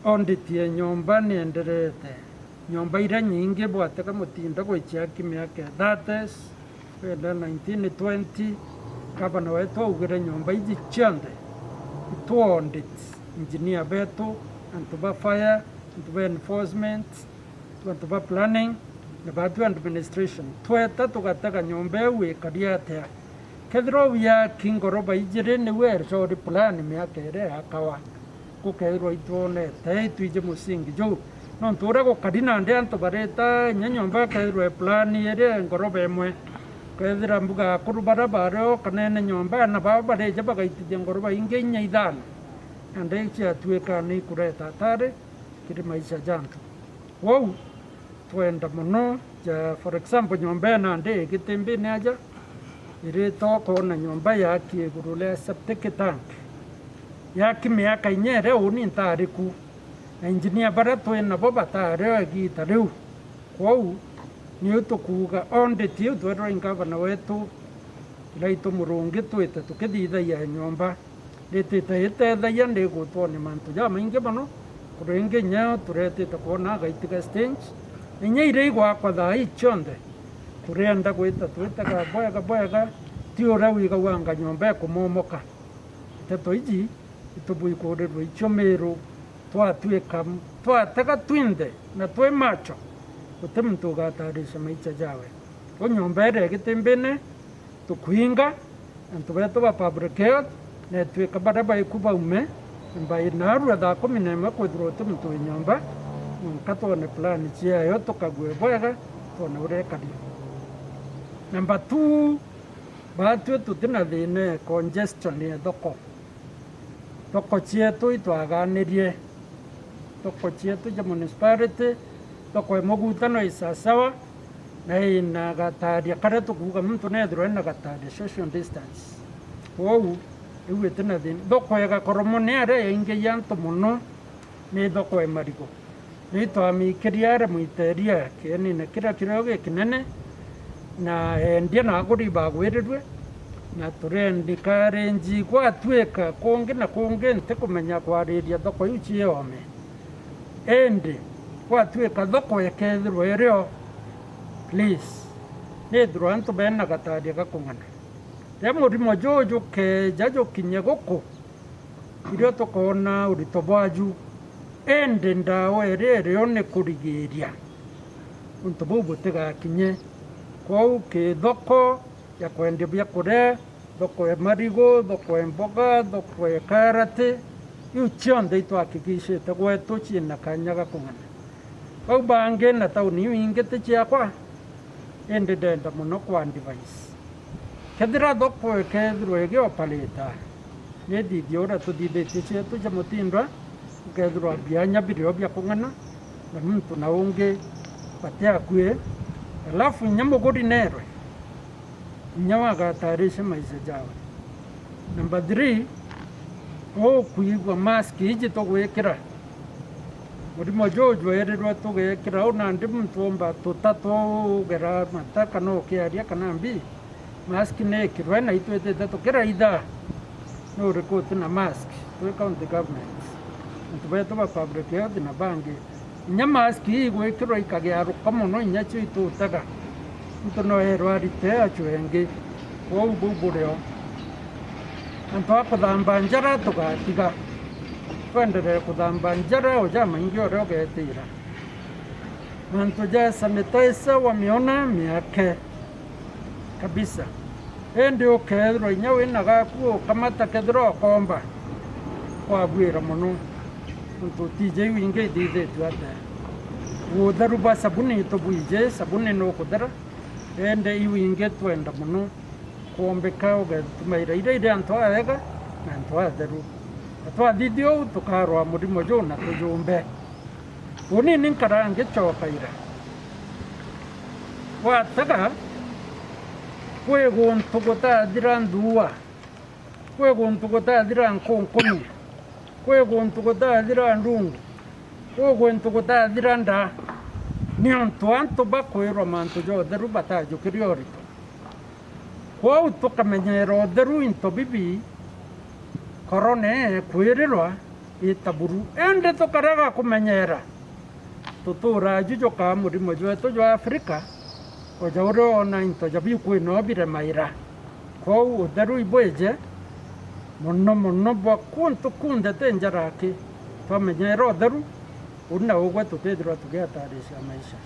audit ya nyumba niendelete. Nyumba ira nyingi bwateka mutinda gwichiaki miaka 30s wenda 1920 gavana wetu augire nyumba iji chionde itu audit engineer betu, antu ba fire, antu ba enforcement, antu ba planning na batu administration tweta tugatega nyumba ewu ikaria atia kethira wiaki ngoroba ijire niwe erishori plan miaka ire akawa gukeirwo itwonete itwije musingi jau nontu uria gukari nandi antu bareta nya nyumba keirwe plan ire ngoroba emwe kethira mbuga akuru bara bario kanene nyumba na baba bareja bagaitithia ngoroba ingi inya ithano ande ciatuika ni kureta atari kiri maisha jantu wou twenda muno ja for example nyumba nandi igitimbini aja iri toko na nyumba yaki iguru ria septic tank yaki miaka inyere uni ntariku na engineer bara twina bo batari igita riu kwou ni utukuga audit yu twirwo ingavana wetu iraitu murungi twite tukithithagia nyumba ritite itethagia ndigutwo ni mantu jamaingi muno kuringi nya turetite kuona gaitiga stage inya ire igwakwa thai chionde turenda gwita twitaga bwega ti uria wigauanga nyumba ekumomoka teto iji itubuikurirwo icio miru twatuika twatega twinde na twi macho guti muntu ugatarisha maicha jawe unyumba ire igitimbini tukuinga antu betu ba public health na twika bara baiku baume mbai narua thaa 11 kwithirwo ti muntu nyumba katone plan ciayo tukague bwega tona urekaria number 2 batu tutina thine congestion ya thoko cietu itwaganirie thoko cietu ja municipality thoko emugutano isasawa na ina gataria karia tukuga muntu nethirwo ena gataria social distance wou riu itina thine thoko igakorwo mune aria ingi yantu muno ni thoko emarigo ni twamikiria aria muiteria kienine kira kirio gikinene na endia na aguri bagwirirwe na turendika renji gwatuika kungi na kungi nti kumenya kwariria thoko iu ciome endi gwatuika thoko ekethirwo irio please nithirwo antu bena gataria gakung'ana ria murimo juju keja jukinye guku irio tukona urito bwaju endi ndawa iria irio ni kurigiria untu bau butigakinye kwou ki thoko ya kwendia biakuria thoko ya marigo thoko ya mboga thoko ya karati iu cionthe itwakikicite gwetu ciina kanya gakung'ana vau bangi na tauni iu ingi ti ciakwa indi ndenda muno kwa device kethira thoko ikethirwo igioparata ni thithia uria tuthithitie cietu cia mutindwa ukethirwo bianya birio bia kung'ana na muntu na ungi bati akue alafu inya muguri nerwe inya wagatarisha maisha jawe number 3 kuigua mask iji tugwikira murimo juju erirwo tugikira una ndi muntu omba tutatugera mata kana ukiaria kana mbi mask nekirwe na itwetete tukira itha no rekoti na mask twi county government ntubeto ba public health na bangi inya mask igwikirwo ikagiaruka muno inya cio itutaga muntu no erwarite acuengi kwou buburio antu akuthamba njara tugatiga twenderee kuthamba njara uja maingi uria ugetira mantu ja sanitizer wamiona miake kabisa endi ukethirwo inya wina gaku ukamata kethirwo ukomba wabwira muno muntu tije iu ingi ithithitwe atia utheru ba sabuni tubuije sabuni no kuthera ende iu ingi twenda muno kuombeka ugetumaira ire antu awega na antu atheru atwathithio tukarwa murimo ju na tujumbe unini nkara ngicokaira wataga kwi guntu gutathira nthua kwi guntu gutathira nkunkuni kwi guntu gutathira ndungu kwi guntu gutathira nda ni antu antu bakwirwa mantu jotheru batajukiria urito kwou tukamenyera utheru into bibi korone kwirirwa itaburu ende tukarega kumenyera tutura jujoka murimo jwetu jwa Afrika oja urona into jabi kwinobire maira kou utheru ibweje muno bwa kuntu kundete njaraki twamenyera utheru una ugwe tutithirwa tugiatarisha maisha.